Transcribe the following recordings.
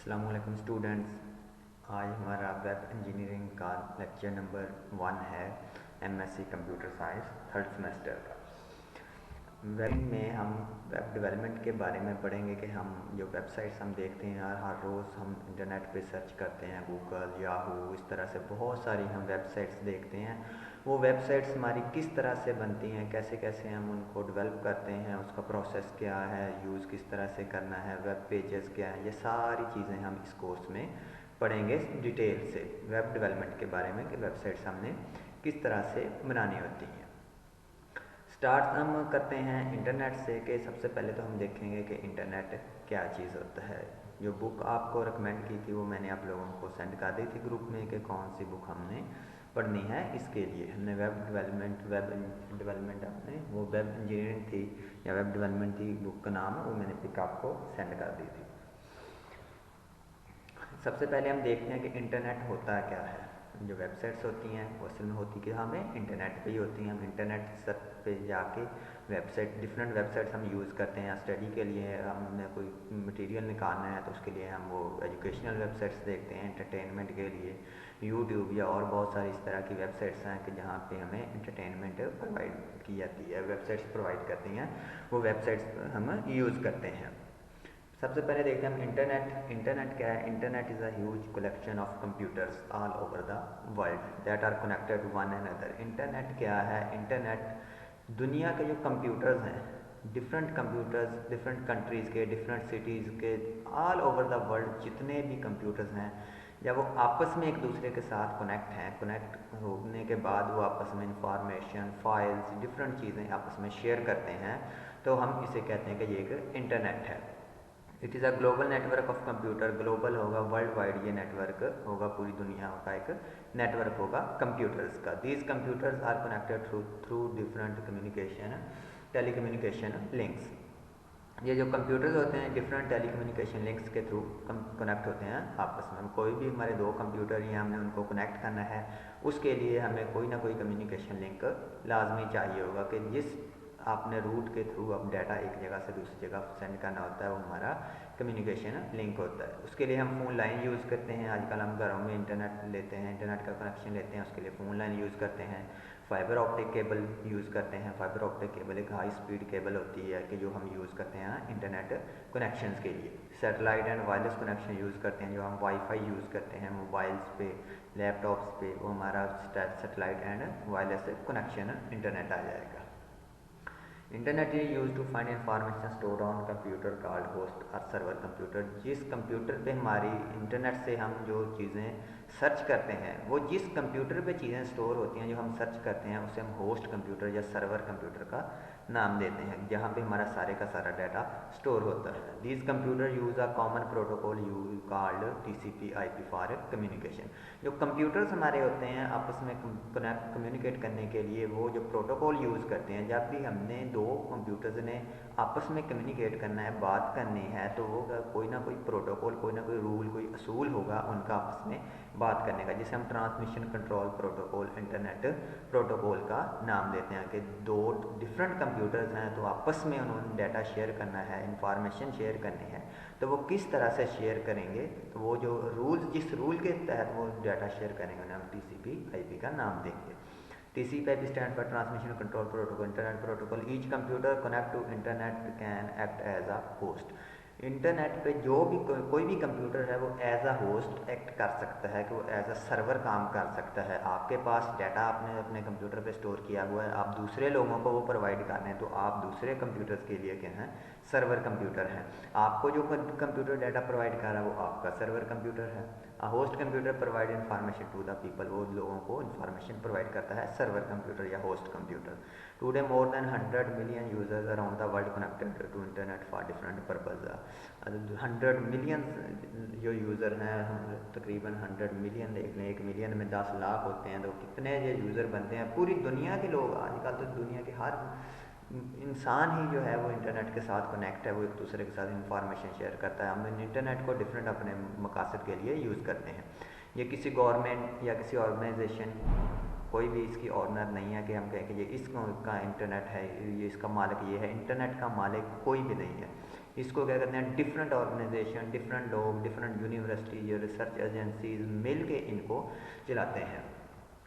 अस्सलामुअलैकुम स्टूडेंट्स। आज हमारा वेब इंजीनियरिंग का लेक्चर नंबर 1 है। MSc computer science third semester का। वेब में हम वेब डेवलपमेंट के बारे में पढ़ेंगे कि हम जो वेबसाइट्स हम देखते हैं हर रोज़ हम इंटरनेट पे सर्च करते हैं, गूगल, याहू, इस तरह से बहुत सारी हम वेबसाइट्स देखते हैं। वो वेबसाइट्स हमारी किस तरह से बनती हैं, कैसे कैसे हम उनको डेवलप करते हैं, उसका प्रोसेस क्या है, यूज़ किस तरह से करना है, वेब पेजेस क्या हैं, ये सारी चीज़ें हम इस कोर्स में पढ़ेंगे डिटेल से वेब डेवलपमेंट के बारे में कि वेबसाइट्स हमने किस तरह से बनानी होती हैं। स्टार्ट हम करते हैं इंटरनेट से कि सबसे पहले तो हम देखेंगे कि इंटरनेट क्या चीज़ होता है। जो बुक आपको रिकमेंड की थी वो मैंने आप लोगों को सेंड कर दी थी ग्रुप में कि कौन सी बुक हमने पढ़नी है। इसके लिए हमने वेब डेवलपमेंट अपने वो वेब इंजीनियरिंग थी या वेब डेवलपमेंट थी, बुक का नाम है वो मैंने पिक आपको सेंड कर दी थी। सबसे पहले हम देखते हैं कि इंटरनेट होता क्या है। जो वेबसाइट्स होती हैं वो असल में होती कि हमें इंटरनेट पे ही होती हैं। हम इंटरनेट सर्च पे जाके डिफरेंट वेबसाइट्स हम यूज़ करते हैं। स्टडी के लिए हमने कोई मटेरियल निकालना है तो उसके लिए हम वो एजुकेशनल वेबसाइट्स देखते हैं। एंटरटेनमेंट के लिए यूट्यूब या और बहुत सारी इस तरह की वेबसाइट्स हैं कि जहाँ पे हमें एंटरटेनमेंट प्रोवाइड की जाती है, वेबसाइट्स प्रोवाइड करती हैं, वो वेबसाइट्स हम यूज़ करते हैं। सबसे पहले देखते हैं हम इंटरनेट। इंटरनेट क्या है? Internet is a huge collection of computers all over the world that are connected one another. Internet क्या है? इंटरनेट दुनिया के जो कंप्यूटर्स हैं, डिफरेंट कंप्यूटर्स, डिफरेंट कंट्रीज़ के, डिफरेंट सिटीज़ के, ऑल ओवर द वर्ल्ड जितने भी कंप्यूटर्स हैं, जब वो आपस में एक दूसरे के साथ कनेक्ट हैं, कनेक्ट होने के बाद वो आपस में इंफॉर्मेशन, फाइल्स, डिफरेंट चीज़ें आपस में शेयर करते हैं, तो हम इसे कहते हैं कि ये एक इंटरनेट है। It is a global network of computer. Global होगा, वर्ल्ड वाइड ये नेटवर्क होगा, पूरी दुनिया का एक नेटवर्क होगा कंप्यूटर्स का। These computers are connected through different communication telecommunication links. ये जो कंप्यूटर्स होते हैं डिफरेंट टेलीकम्युनिकेशन लिंक्स के थ्रू कनेक्ट होते हैं आपस में। कोई भी हमारे दो कंप्यूटर ही हमने उनको कनेक्ट करना है, उसके लिए हमें कोई ना कोई कम्युनिकेशन लिंक लाजमी चाहिए होगा कि जिस आपने रूट के थ्रू अब डाटा एक जगह से दूसरी जगह सेंड करना होता है, वो हमारा कम्युनिकेशन लिंक होता है। उसके लिए हम फ़ोन लाइन यूज़ करते हैं। आजकल हम घरों में इंटरनेट लेते हैं, इंटरनेट का कनेक्शन लेते हैं, उसके लिए फ़ोन लाइन यूज़ करते हैं। फाइबर ऑप्टिक केबल यूज़ करते हैं। फाइबर ऑप्टिक केबल एक हाई स्पीड केबल होती है कि जो हम यूज़ करते हैं इंटरनेट कनेक्शंस के लिए। Satellite and wireless connection use करते हैं, जो हम वाईफाई यूज़ करते हैं मोबाइल्स पे, लैपटॉप्स पे, वो हमारा satellite and wireless connection internet आ जाएगा। Internet is use to find information store on computer called host और सर्वर कंप्यूटर। जिस कंप्यूटर पे हमारी इंटरनेट से हम जो चीज़ें सर्च करते हैं, वो जिस कंप्यूटर पे चीज़ें स्टोर होती हैं जो हम सर्च करते हैं, उसे हम होस्ट कंप्यूटर या सर्वर कंप्यूटर का नाम देते हैं, जहाँ पे हमारा सारे का सारा डाटा स्टोर होता है। These computer use a common protocol you called TCP/IP for communication. जो कंप्यूटर्स हमारे होते हैं आपस में कम्युनिकेट करने के लिए वो जो प्रोटोकॉल यूज़ करते हैं, जब भी हमने दो कंप्यूटर्स ने आपस में कम्युनिकेट करना है, बात करनी है, तो वो कोई ना कोई प्रोटोकॉल, कोई ना कोई रूल, कोई असूल होगा उनका आपस में बात करने का, जिसे हम transmission control protocol, internet protocol का नाम देते हैं। कि दो डिफरेंट कंप्यूटर्स हैं तो आपस में उन्होंने डाटा शेयर करना है, इंफॉर्मेशन शेयर करनी है, तो वो किस तरह से शेयर करेंगे, तो वो जो रूल्स, जिस रूल के तहत वो डाटा शेयर करेंगे उन्हें हम TCP/IP का नाम देंगे। TCP/IP stand for transmission control protocol, internet protocol. Each computer connect to internet can act as a host. Internet पे जो भी कोई भी कंप्यूटर है वो एज अ होस्ट एक्ट कर सकता है, कि वो एज अ सर्वर काम कर सकता है। आपके पास डाटा आपने अपने कंप्यूटर पे स्टोर किया हुआ है, आप दूसरे लोगों को वो प्रोवाइड कर रहे हैं, तो आप दूसरे कंप्यूटर्स के लिए क्या हैं? सर्वर कंप्यूटर हैं। आपको जो कंप्यूटर डाटा प्रोवाइड कर रहा है वो आपका सर्वर कंप्यूटर है। A host computer provide information to the people. वो लोगों को इंफॉर्मेशन प्रोवाइड करता है सर्वर कंप्यूटर या host computer. Today more than 100 million users around the world connected to internet for different purpose. 100 million जो user हैं, हम तकरीबन 100 मिलियन देख लें, 1 मिलियन में 10 लाख होते हैं, तो कितने जो यूज़र बनते हैं। पूरी दुनिया के लोग आजकल तो दुनिया के हर इंसान ही जो है वो इंटरनेट के साथ कनेक्ट है, वो एक दूसरे के साथ इंफॉर्मेशन शेयर करता है। हम इंटरनेट को डिफरेंट अपने मकासद के लिए यूज़ करते हैं। ये किसी गवर्नमेंट या किसी ऑर्गेनाइजेशन, कोई भी इसकी ऑनर नहीं है कि हम कहें कि ये इसका इंटरनेट है, ये इसका मालिक ये है। इंटरनेट का मालिक कोई भी नहीं है। इसको क्या करते हैं, डिफरेंट ऑर्गेनाइजेशन, डिफरेंट लोग, डिफरेंट यूनिवर्सिटी या रिसर्च एजेंसीज मिल के इनको चलाते हैं।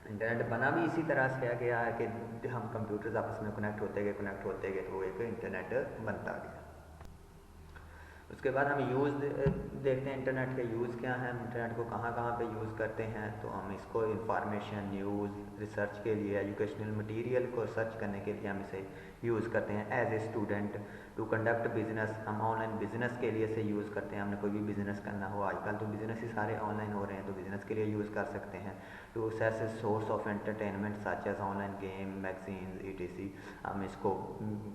इंटरनेट बना भी इसी तरह से गया है कि हम कंप्यूटर्स आपस में कनेक्ट होते गए तो एक इंटरनेट बनता गया। उसके बाद हम यूज़ देखते हैं इंटरनेट के यूज़ क्या हैं, हम इंटरनेट को कहाँ कहाँ पे यूज़ करते हैं। तो हम इसको इंफॉर्मेशन, न्यूज़, रिसर्च के लिए, एजुकेशनल मटेरियल को सर्च करने के लिए हम इसे यूज़ करते हैं। As a student to conduct business, हम ऑनलाइन बिजनेस के लिए इसे यूज़ करते हैं। हमने कोई भी बिजनेस करना हो, आजकल तो बिजनेस ही सारे ऑनलाइन हो रहे हैं, तो बिजनेस के लिए यूज़ कर सकते हैं। To access a source of entertainment such as online game, magazine, etc। हम इसको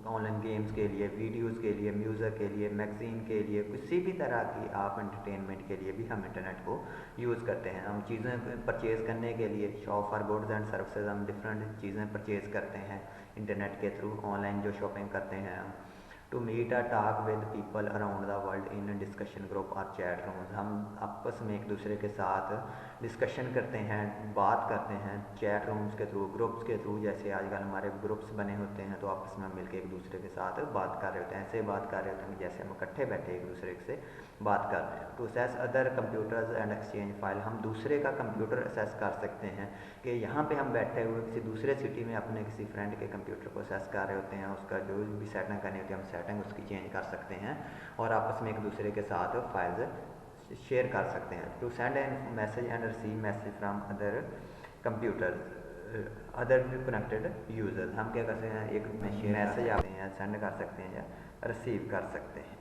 ऑनलाइन गेम्स के लिए, वीडियोस के लिए, म्यूज़िक के लिए, मैगजीन के लिए, किसी भी तरह की आप एंटरटेनमेंट के लिए भी हम इंटरनेट को यूज़ करते हैं। हम चीज़ें परचेज़ करने के लिए, shop for goods and services, हम डिफरेंट चीज़ें परचेज़ करते हैं इंटरनेट के थ्रू, ऑनलाइन जो शॉपिंग करते हैं हम। To meet a talk with people around the world in discussion group और चैट रूम्स, हम आपस में एक दूसरे के साथ डिस्कशन करते हैं, बात करते हैं चैट रूम्स के थ्रू, ग्रुप्स के थ्रू। जैसे आजकल हमारे ग्रुप्स बने होते हैं तो आपस में मिलकर एक दूसरे के साथ बात कर रहे होते हैं, ऐसे बात कर रहे होते हैं जैसे हम इकट्ठे बैठे एक दूसरे से बात कर रहे हैं। To access other computers and exchange file, हम दूसरे का कंप्यूटर असेस कर सकते हैं कि यहाँ पे हम बैठे हुए किसी दूसरे सिटी में अपने किसी फ्रेंड के कंप्यूटर को असेस कर रहे होते हैं, उसका जो भी सेटिंग करनी होती है हम सेटिंग उसकी चेंज कर सकते हैं और आपस में एक दूसरे के साथ फाइल्स शेयर कर सकते हैं। To send an message and receive message from other computers, other connected users, हम क्या करते हैं, एक मैसेज आते हैं सेंड कर सकते हैं या रिसीव कर सकते हैं।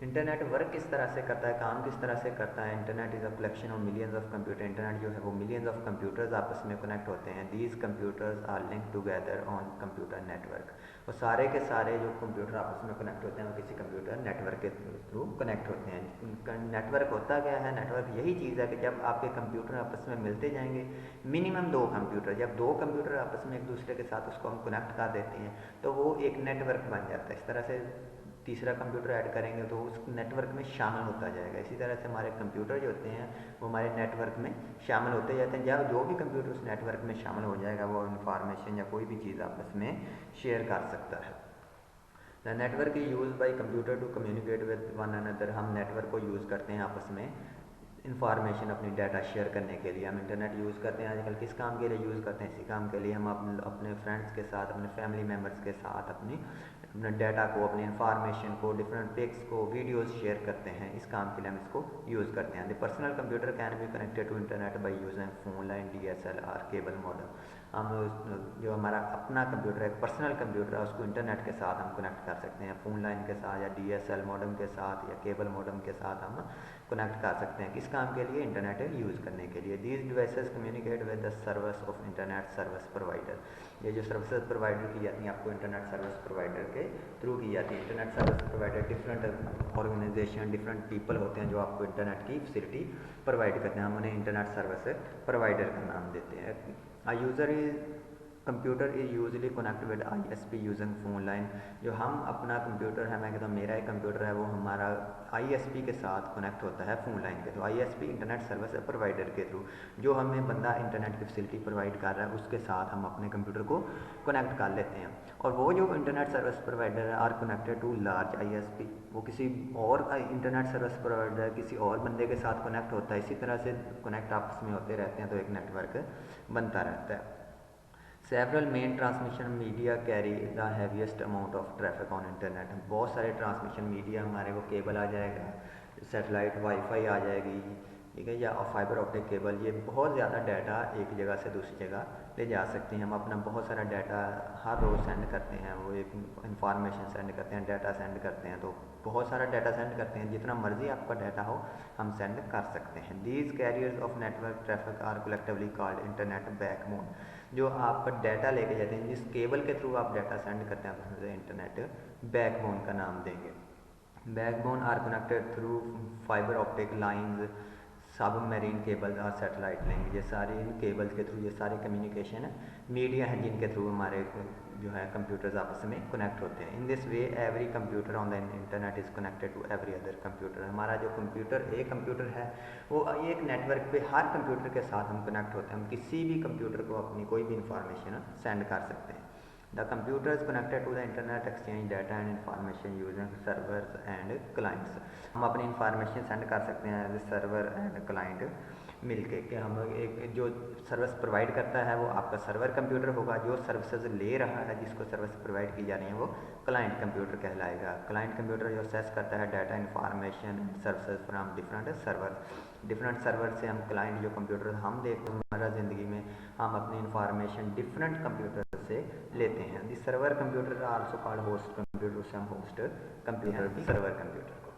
इंटरनेट वर्क किस तरह से करता है, काम किस तरह से करता है। Internet is a collection of millions of computer, internet जो है वो मिलियंस ऑफ कंप्यूटर्स आपस में कनेक्ट होते हैं। These computers are link together on computer network, वो सारे के सारे जो कंप्यूटर आपस में कनेक्ट होते हैं वो किसी कंप्यूटर नेटवर्क के थ्रू कनेक्ट होते हैं। नेटवर्क होता क्या है, नेटवर्क यही चीज़ है कि जब आपके कंप्यूटर आपस में मिलते जाएंगे, मिनिमम दो कंप्यूटर, जब दो कंप्यूटर आपस में एक दूसरे के साथ उसको हम कनेक्ट कर देते हैं तो वो एक नेटवर्क बन जाता है। इस तरह से तीसरा कंप्यूटर ऐड करेंगे तो उस नेटवर्क में शामिल होता जाएगा। इसी तरह से हमारे कंप्यूटर जो होते हैं वो हमारे नेटवर्क में शामिल होते जाते हैं। जब जो भी कंप्यूटर उस नेटवर्क में शामिल हो जाएगा वो इंफॉर्मेशन या कोई भी चीज़ आपस में शेयर कर सकता है। The network is use by computer to communicate with one another, हम नेटवर्क को यूज़ करते हैं आपस में इंफॉर्मेशन, अपनी डाटा शेयर करने के लिए। हम इंटरनेट यूज़ करते हैं आजकल किस काम के लिए यूज़ करते हैं, इसी काम के लिए हम अपने फ्रेंड्स के साथ, अपने फैमिली मेम्बर्स के साथ अपने डाटा को, अपनी इंफॉर्मेशन को, डिफरेंट पिक्स को, वीडियोस शेयर करते हैं। इस काम के लिए हम इसको यूज़ करते हैं। The personal computer can be connected to internet by using phone line, DSLR cable modem, हम जो हमारा अपना कंप्यूटर है, पर्सनल कंप्यूटर है, उसको इंटरनेट के साथ हम कनेक्ट कर सकते हैं, फ़ोन लाइन के साथ या DSL मॉडम के साथ या केबल मॉडम के साथ हम कनेक्ट कर सकते हैं। किस काम के लिए, इंटरनेट यूज़ करने के लिए। These devices communicate with the service of internet service provider, ये जो सर्विसेज प्रोवाइडर की जाती हैं आपको इंटरनेट सर्विस प्रोवाइडर के थ्रू की जाती है। Internet service provider different organization, different people होते हैं जो आपको इंटरनेट की फैसिलिटी प्रोवाइड करते हैं, हम उन्हें इंटरनेट सर्विस प्रोवाइडर का नाम देते हैं। A user is computer is usually connect with ISP using phone line, जो हम अपना कंप्यूटर है, मैं कहता हूँ मेरा एक कंप्यूटर है, वो हमारा ISP के साथ कनेक्ट होता है फ़ोन लाइन के through. ISP internet service provider के थ्रू, जो हमें बंदा इंटरनेट की फैसिलिटी प्रोवाइड कर रहा है उसके साथ हम अपने कंप्यूटर को कनेक्ट कर लेते हैं। और वो जो इंटरनेट सर्विस प्रोवाइडर है are connected to large ISP, वो किसी और इंटरनेट सर्विस प्रोवाइडर किसी और बंदे के साथ कनेक्ट होता है। इसी तरह से कनेक्ट आपस में होते रहते हैं तो एक नेटवर्क बनता रहता है। Several main transmission media carry the heaviest amount of traffic on internet, बहुत सारे ट्रांसमिशन मीडिया हमारे वो केबल आ जाएगा, सैटेलाइट वाईफाई आ जाएगी, ठीक है, या फाइबर ऑप्टिक केबल, ये बहुत ज़्यादा डाटा एक जगह से दूसरी जगह ले जा सकते हैं। हम अपना बहुत सारा डाटा हर रोज़ सेंड करते हैं, वो एक इंफॉर्मेशन सेंड करते हैं, डाटा सेंड करते हैं, तो बहुत सारा डाटा सेंड करते हैं, जितना मर्जी आपका डाटा हो हम सेंड कर सकते हैं। These carriers of network traffic are collectively called internet backbone, जो आपका डाटा लेके जाते हैं, जिस केबल के थ्रू आप डाटा सेंड करते हैं आप उसे इंटरनेट बैकबोन का नाम देंगे। Backbone are connected through fibre optic lines, submarine cable और सैटेलाइट लिंक, ये सारी इन केबल्स के थ्रू ये सारे कम्युनिकेशन मीडिया हैं जिनके थ्रू हमारे जो है कंप्यूटर्स आपस में कनेक्ट होते हैं। In this way every computer on the internet is connected to every other computer, हमारा जो कंप्यूटर एक कंप्यूटर है वो एक नेटवर्क पे हर कंप्यूटर के साथ हम कनेक्ट होते हैं, हम किसी भी कंप्यूटर को अपनी कोई भी इंफॉर्मेशन सेंड कर सकते हैं। The computers connected to the internet exchange data and information using servers and clients. हम अपनी इंफॉर्मेशन सेंड कर सकते हैं as a server and client मिलके, कि हम एक जो सर्विस प्रोवाइड करता है वो आपका सर्वर कंप्यूटर होगा, जो सर्विसेज ले रहा है जिसको सर्विस प्रोवाइड की जा रही है वो क्लाइंट कंप्यूटर कहलाएगा। क्लाइंट कंप्यूटर जो असेस करता है data information and services from different server से हम क्लाइंट जो कंप्यूटर हम देखते हैं हमारा ज़िंदगी में, हम अपनी इंफॉर्मेशन डिफरेंट कंप्यूटर से लेते हैं। This server computer also called host computer से हम होस्ट कंप्यूटर भी सर्वर कंप्यूटर को।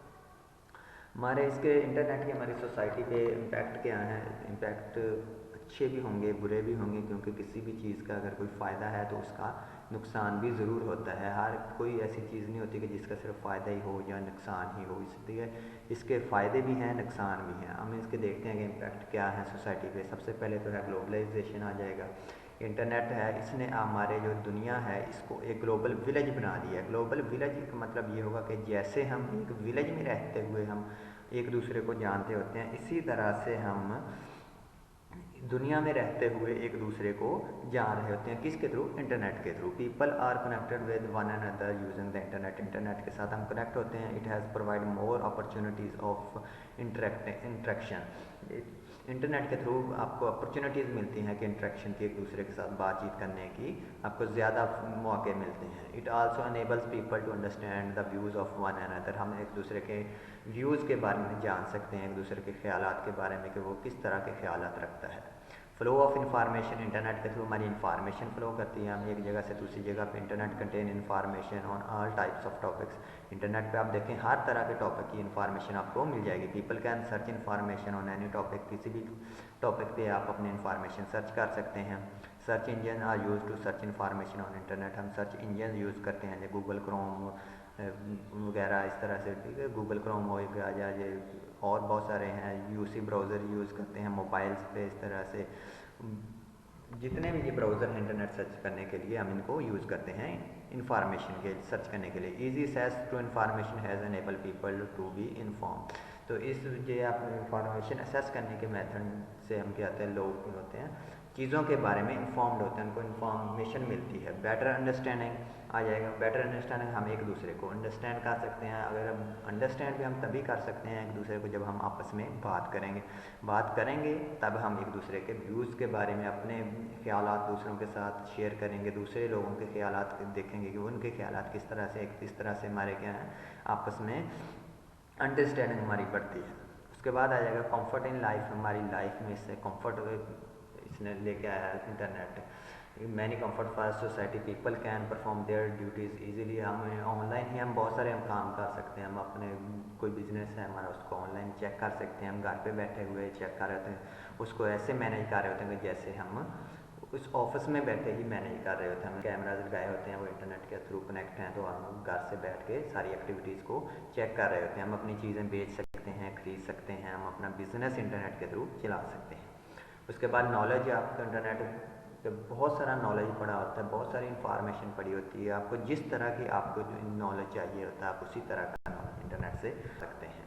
हमारे इसके इंटरनेट की हमारी सोसाइटी पे इम्पैक्ट क्या है? इम्पैक्ट अच्छे भी होंगे बुरे भी होंगे, क्योंकि किसी भी चीज़ का अगर कोई फ़ायदा है तो उसका नुकसान भी ज़रूर होता है। हर कोई ऐसी चीज़ नहीं होती कि जिसका सिर्फ फ़ायदा ही हो या नुकसान ही हो, इसलिए इसके फ़ायदे भी हैं नुकसान भी हैं। हम इसके देखते हैं कि इम्पैक्ट क्या है सोसाइटी पे। सबसे पहले तो है ग्लोबलाइजेशन आ जाएगा। इंटरनेट है, इसने हमारे जो दुनिया है इसको एक ग्लोबल विलेज बना दिया है। ग्लोबल विलेज का मतलब ये होगा कि जैसे हम एक विलेज में रहते हुए हम एक दूसरे को जानते होते हैं, इसी तरह से हम दुनिया में रहते हुए एक दूसरे को जान रहे होते हैं। किसके थ्रू? इंटरनेट के through. People are connected with one another using the internet. Internet के साथ हम कनेक्ट होते हैं। It has provide more opportunities of interaction. Internet के थ्रू आपको अपॉर्चुनिटीज़ मिलती हैं कि इंटरेक्शन की, एक दूसरे के साथ बातचीत करने की आपको ज़्यादा मौके मिलते हैं। It also enables people to understand the views of one another. हम एक दूसरे के व्यूज़ के बारे में जान सकते हैं, एक दूसरे के ख्यालात के बारे में कि वो किस तरह के ख्यालात रखता है। Flow of information. इंटरनेट के थ्रू हमारी इंफॉर्मेशन फ्लो करती है। हम एक जगह से दूसरी जगह पे internet contain information on all types of topics. Internet पे आप देखें हर तरह के टॉपिक की इंफॉर्मेशन आपको मिल जाएगी। People can search information on any topic. किसी भी टॉपिक पे आप अपनी इंफॉर्मेशन सर्च कर सकते हैं। Search engine are use to search information on internet. हम सर्च इंजन यूज़ करते हैं, जैसे गूगल क्रोम वगैरह इस तरह से, ठीक है। गूगल क्रोम हो गया या ये और बहुत सारे हैं। यूसी ब्राउज़र यूज़ करते हैं मोबाइल्स पे। इस तरह से जितने भी ये ब्राउज़र हैं इंटरनेट सर्च करने के लिए हम इनको यूज़ करते हैं इंफॉर्मेशन के सर्च करने के लिए। Easy access to information has enable people to be inform. तो इस ये आप इंफॉर्मेशन एक्सेस करने के मेथड से हम क्या होते हैं, लोग होते हैं चीज़ों के बारे में इन्फॉर्म्ड होते हैं, उनको इन्फॉर्मेशन मिलती है। बेटर अंडरस्टैंडिंग आ जाएगा। बेटर अंडरस्टैंडिंग, हम एक दूसरे को अंडरस्टैंड कर सकते हैं। अगर हम अंडरस्टैंड भी हम तभी कर सकते हैं एक दूसरे को जब हम आपस में बात करेंगे तब हम एक दूसरे के व्यूज़ के बारे में अपने ख्यालात दूसरों के साथ शेयर करेंगे। दूसरे लोगों के ख्यालात देखेंगे कि उनके ख्यालात किस तरह से, किस तरह से हमारे क्या हैं आपस में अंडरस्टैंडिंग हमारी बढ़ती है। उसके बाद आ जाएगा कंफर्ट इन लाइफ। हमारी लाइफ में इससे कंफर्ट इसने लेके आया है internet. Many comfort for society. People can perform their duties easily. हम ऑनलाइन ही हम बहुत सारे हम काम कर सकते हैं। हम अपने कोई बिजनेस है हमारा उसको ऑनलाइन चेक कर सकते हैं। हम घर पे बैठे हुए चेक कर रहे होते हैं, उसको ऐसे मैनेज कर रहे होते हैं कि जैसे हम उस ऑफिस में बैठे ही मैनेज कर रहे होते हैं। हम कैमराज लगाए होते हैं, वो इंटरनेट के थ्रू कनेक्ट हैं, तो हम घर से बैठ के सारी एक्टिविटीज़ को चेक कर रहे होते हैं। हम अपनी चीज़ें बेच सकते हैं, खरीद सकते हैं, हम अपना बिजनेस इंटरनेट के थ्रू चला सकते हैं। उसके बाद नॉलेज, आपको इंटरनेट पे बहुत सारा नॉलेज पड़ा होता है, बहुत सारी इंफॉर्मेशन पड़ी होती है। आपको जिस तरह की आपको जो नॉलेज चाहिए होता है आप उसी तरह का नॉलेज इंटरनेट से सकते हैं।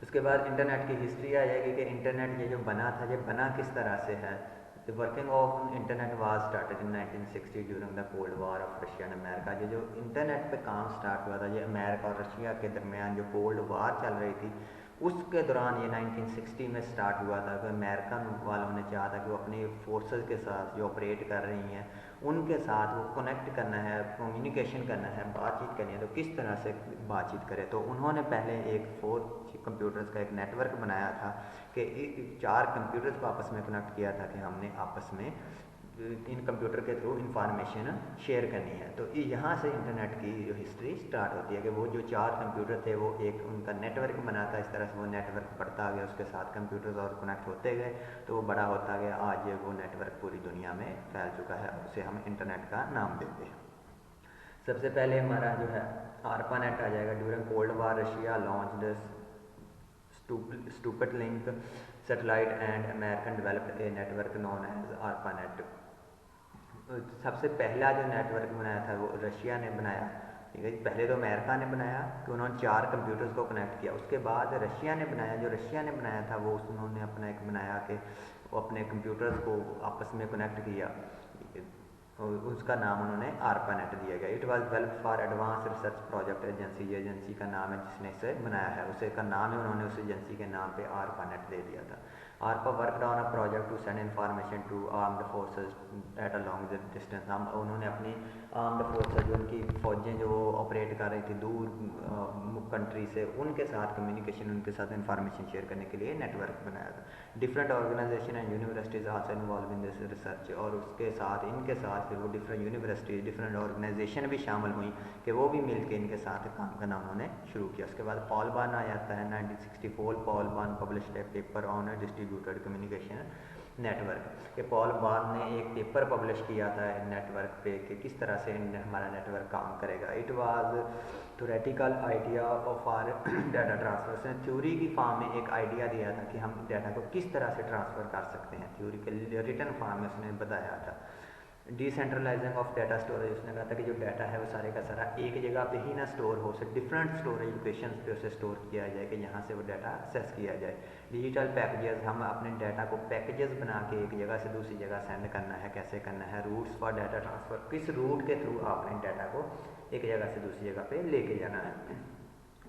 उसके बाद इंटरनेट की हिस्ट्री आ जाएगी कि इंटरनेट ये जो बना था ये बना किस तरह से है। The working of internet was started in 1960 during the cold war of Russia and America. ये जो इंटरनेट पे काम स्टार्ट हुआ था ये अमेरिका और रशिया के दरमियान जो कोल्ड वॉर चल रही थी उसके दौरान ये 1960 में स्टार्ट हुआ था। कि अमेरिकन वालों ने चाहा था कि वो अपनी फोर्सेस के साथ जो ऑपरेट कर रही हैं उनके साथ वो कनेक्ट करना है, कम्युनिकेशन करना है, बातचीत करनी है, तो किस तरह से बातचीत करें। तो उन्होंने पहले एक 4 कंप्यूटर्स का एक नेटवर्क बनाया था कि 4 कंप्यूटर्स को आपस में कनेक्ट किया था कि हमने आपस में इन कंप्यूटर के थ्रू इंफॉर्मेशन शेयर करनी है। तो यहाँ से इंटरनेट की जो हिस्ट्री स्टार्ट होती है कि वो जो 4 कंप्यूटर थे वो एक उनका नेटवर्क बना था। इस तरह से वो नेटवर्क बढ़ता गया, उसके साथ कंप्यूटर्स और कनेक्ट होते गए तो वो बड़ा होता गया। आज वो नेटवर्क पूरी दुनिया में फैल चुका है, उसे हम इंटरनेट का नाम देते हैं। सबसे पहले हमारा जो है ARPANET आ जाएगा। During cold war Russia launched Sputnik satellite and American developed a network known as ARPANET। सबसे पहला जो नेटवर्क बनाया था वो रशिया ने बनाया, ठीक है। पहले तो अमेरिका ने बनाया कि उन्होंने 4 कंप्यूटर्स को कनेक्ट किया। उसके बाद रशिया ने बनाया, जो रशिया ने बनाया था वो उन्होंने अपना एक बनाया कि वो अपने कंप्यूटर्स को आपस में कनेक्ट किया। और उसका नाम उन्होंने ARPANET दिया गया। It was develop for advance research project agency, ये एजेंसी का नाम है जिसने इसे बनाया है, उसे का नाम है उन्होंने उस एजेंसी के नाम पे ARPANET दे दिया था। ARPA worked on a project to send information to armed forces at a long distance. हम उन्होंने अपनी आर्म्ड फोर्सेज जो उनकी फौजें जो ऑपरेट कर रही थी दूर कंट्री से, उनके साथ कम्युनिकेशन, उनके साथ इंफॉर्मेशन शेयर करने के लिए नेटवर्क बनाया था। Different organization and universities also involve in this research, और उसके साथ इनके साथ फिर वो डिफरेंट यूनिवर्सिटीज़ डिफरेंट ऑर्गेनाइजेशन भी शामिल हुई कि वो भी मिलकर इनके साथ काम करना उन्होंने शुरू किया। उसके बाद पॉल बार्न आ जाता है 1964। Paul Baran published a paper on distributed communication network. कि पॉल बार्न ने एक पेपर पब्लिश किया था नेटवर्क पे कि किस तरह से हमारा नेटवर्क काम करेगा। It was theoretical idea of our data transfer. उसने थ्योरी की फॉर्म में एक आइडिया दिया था कि हम डाटा को किस तरह से ट्रांसफ़र कर सकते हैं, थ्योरी के रिटन फॉर्म में उसने बताया था। डिसेंट्रलाइजिंग ऑफ डाटा स्टोरेज, उसने कहा था कि जो डाटा है वो सारे का सारा एक जगह पे ही ना स्टोर हो, उसे डिफरेंट स्टोरेज लोकेशन पे उसे स्टोर किया जाए कि यहाँ से वो डाटा एक्सेस किया जाए। डिजिटल पैकेजेस, हम अपने डाटा को पैकेजेस बना के एक जगह से दूसरी जगह सेंड करना है, कैसे करना है। रूट्स फॉर डाटा ट्रांसफ़र, किस रूट के थ्रू आपने डाटा को एक जगह से दूसरी जगह पे लेके जाना है।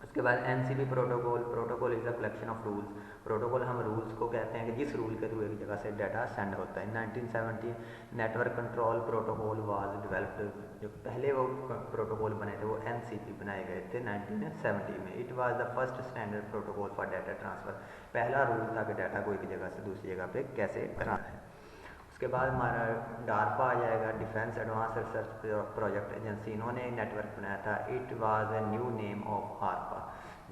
उसके बाद NCP protocol, protocol is a collection of rules. Protocol हम रूल्स को कहते हैं कि जिस रूल के थ्रू एक जगह से डाटा सेंड होता है। 1970 network control protocol was developed, जो पहले वो प्रोटोकॉल बने थे वो एनसीपी बनाए गए थे 1970 में। It was the first standard protocol for data transfer, पहला रूल था कि डाटा को एक जगह से दूसरी जगह पे कैसे कराना है। उसके बाद हमारा डारपा आ जाएगा, defence advance research project agency, इन्होंने नेटवर्क बनाया था। It was a new name of आरपा,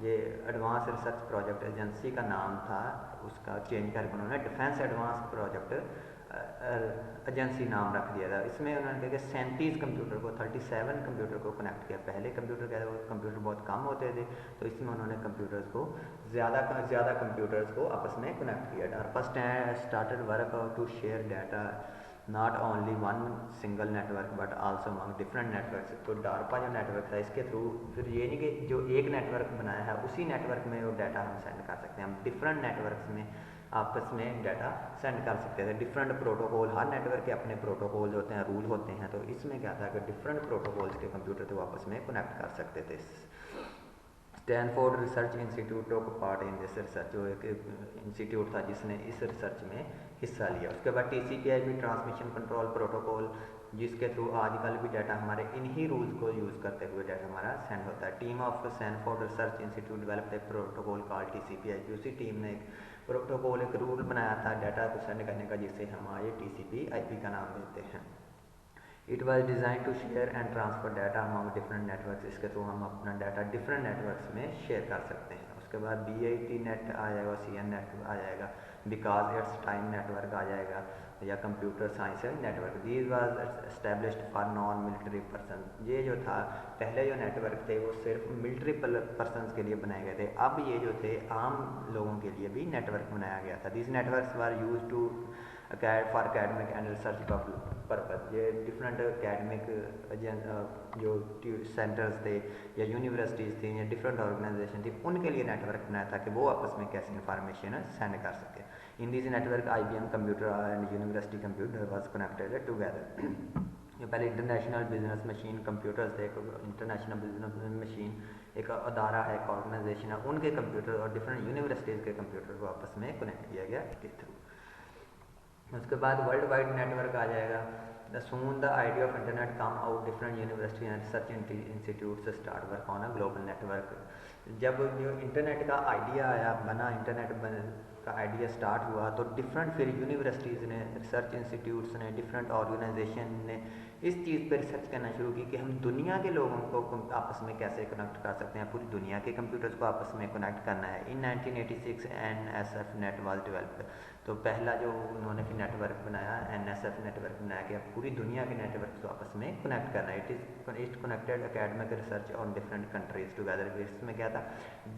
ये एडवांस रिसर्च प्रोजेक्ट एजेंसी का नाम था, उसका चेंज करके उन्होंने डिफेंस एडवांस प्रोजेक्ट एजेंसी नाम रख दिया था। इसमें उन्होंने कहा कि 37 कंप्यूटर को 37 कंप्यूटर को कनेक्ट किया। पहले कंप्यूटर क्या था, कंप्यूटर बहुत कम होते थे, तो इसमें उन्होंने कंप्यूटर्स को ज़्यादा कंप्यूटर्स को आपस में कनेक्ट किया। DARPA started work to share data not only one single network but also among different networks. तो डारपा जो नेटवर्क था इसके थ्रू फिर ये नहीं कि जो एक नेटवर्क बनाया है उसी नेटवर्क में वो डाटा हम सेंड कर सकते हैं, हम डिफरेंट नेटवर्क्स में आपस में डाटा सेंड कर सकते थे। डिफरेंट प्रोटोकॉल, हर नेटवर्क के अपने प्रोटोकॉल होते हैं, रूल होते हैं, तो इसमें क्या था कि डिफरेंट प्रोटोकॉल्स के कंप्यूटर थे वो आपस में कनेक्ट कर सकते थे। Stanford research institute talk part in this research, जो एक इंस्टीट्यूट था जिसने इस रिसर्च में हिस्सा लिया। उसके बाद TCP/IP ट्रांसमिशन कंट्रोल प्रोटोकॉल, जिसके थ्रू आजकल भी डाटा हमारे इन्हीं रूल्स को यूज़ करते हुए डाटा हमारा सेंड होता है। Team of Stanford research institute developed a protocol called TCP/IP। उसी टीम ने एक प्रोटोकॉल, एक रूल बनाया था डाटा को सेंड करने का, जिसे हम आगे TCP/IP का नाम देते हैं। It was design to share and transfer data among different networks, इसके थ्रू हम अपना डाटा डिफरेंट नेटवर्क्स में शेयर कर सकते हैं। उसके बाद BIT नेट आ जाएगा, CN नेट आ जाएगा, बिकॉज इट्स टाइम नेटवर्क आ जाएगा, या computer science network. These was established for non military person. ये जो था पहले जो नेटवर्क थे वो सिर्फ मिलिट्री पर्सन के लिए बनाए गए थे, अब ये जो थे आम लोगों के लिए भी नेटवर्क बनाया गया था। These networks were use to for academic and research purpose. ये डिफरेंट अकेडमिक जो सेंटर्स थे या यूनिवर्सिटीज़ थी या डिफरेंट ऑर्गेनाइजेशन थी, उनके लिए नेटवर्क बनाया था कि वो आपस में कैसे इंफॉर्मेशन सेंड कर सके। In this network IBM computer and university computer was connected together. जो पहले इंटरनेशनल बिजनेस मशीन कंप्यूटर्स थे, इंटरनेशनल बिजनेस मशीन एक अदारा है, एक ऑर्गेनाइजेशन है, उनके कंप्यूटर और डिफरेंट यूनिवर्सिटीज़ के कंप्यूटर को आपस में कनेक्ट किया गया इसके थ्रू। उसके बाद वर्ल्ड वाइड नेटवर्क आ जाएगा। Soon the idea of internet come out, different university and research institute start work on a global network. जब जो इंटरनेट का आइडिया आया, बना इंटरनेट का आइडिया स्टार्ट हुआ, तो डिफरेंट फिर यूनिवर्सिटीज़ ने, रिसर्च इंस्टीट्यूट्स ने, डिफरेंट ऑर्गेनाइजेशन ने इस चीज़ पर रिसर्च करना शुरू की कि हम दुनिया के लोगों को आपस में कैसे कनेक्ट कर सकते हैं, पूरी दुनिया के कंप्यूटर्स को आपस में कनेक्ट करना है। इन 1986 NSF नेट वाज डेवलप्ड। तो पहला जो उन्होंने फिर नेटवर्क बनाया, NSF नेटवर्क बनाया कि पूरी दुनिया के नेटवर्क को आपस में कनेक्ट करना है। It connected academic research on different countries together. इसमें क्या था,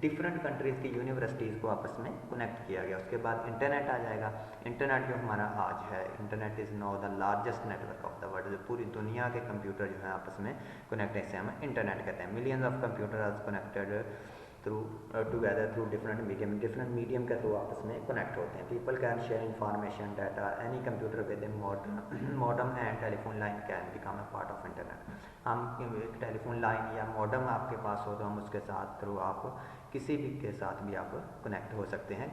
डिफरेंट कंट्रीज़ की यूनिवर्सिटीज़ को आपस में कनेक्ट किया गया। उसके बाद इंटरनेट आ जाएगा। इंटरनेट जो हमारा आज है, internet is now the largest network of the world, जो पूरी दुनिया के कंप्यूटर जो है आपस में कनेक्ट, इसे हम इंटरनेट कहते हैं। Millions of computer are connected through together through different medium के थ्रू आपस में कनेक्ट होते हैं। People can share information data any computer within modem and telephone line can become a part of internet. हम एक telephone line या modem आपके पास हो तो हम उसके साथ थ्रू आप किसी भी के साथ भी आप कनेक्ट हो सकते हैं।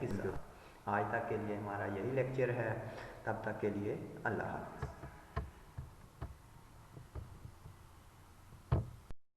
आज तक के लिए हमारा यही लेक्चर है, तब तक के लिए अल्लाह हाफ़िज़।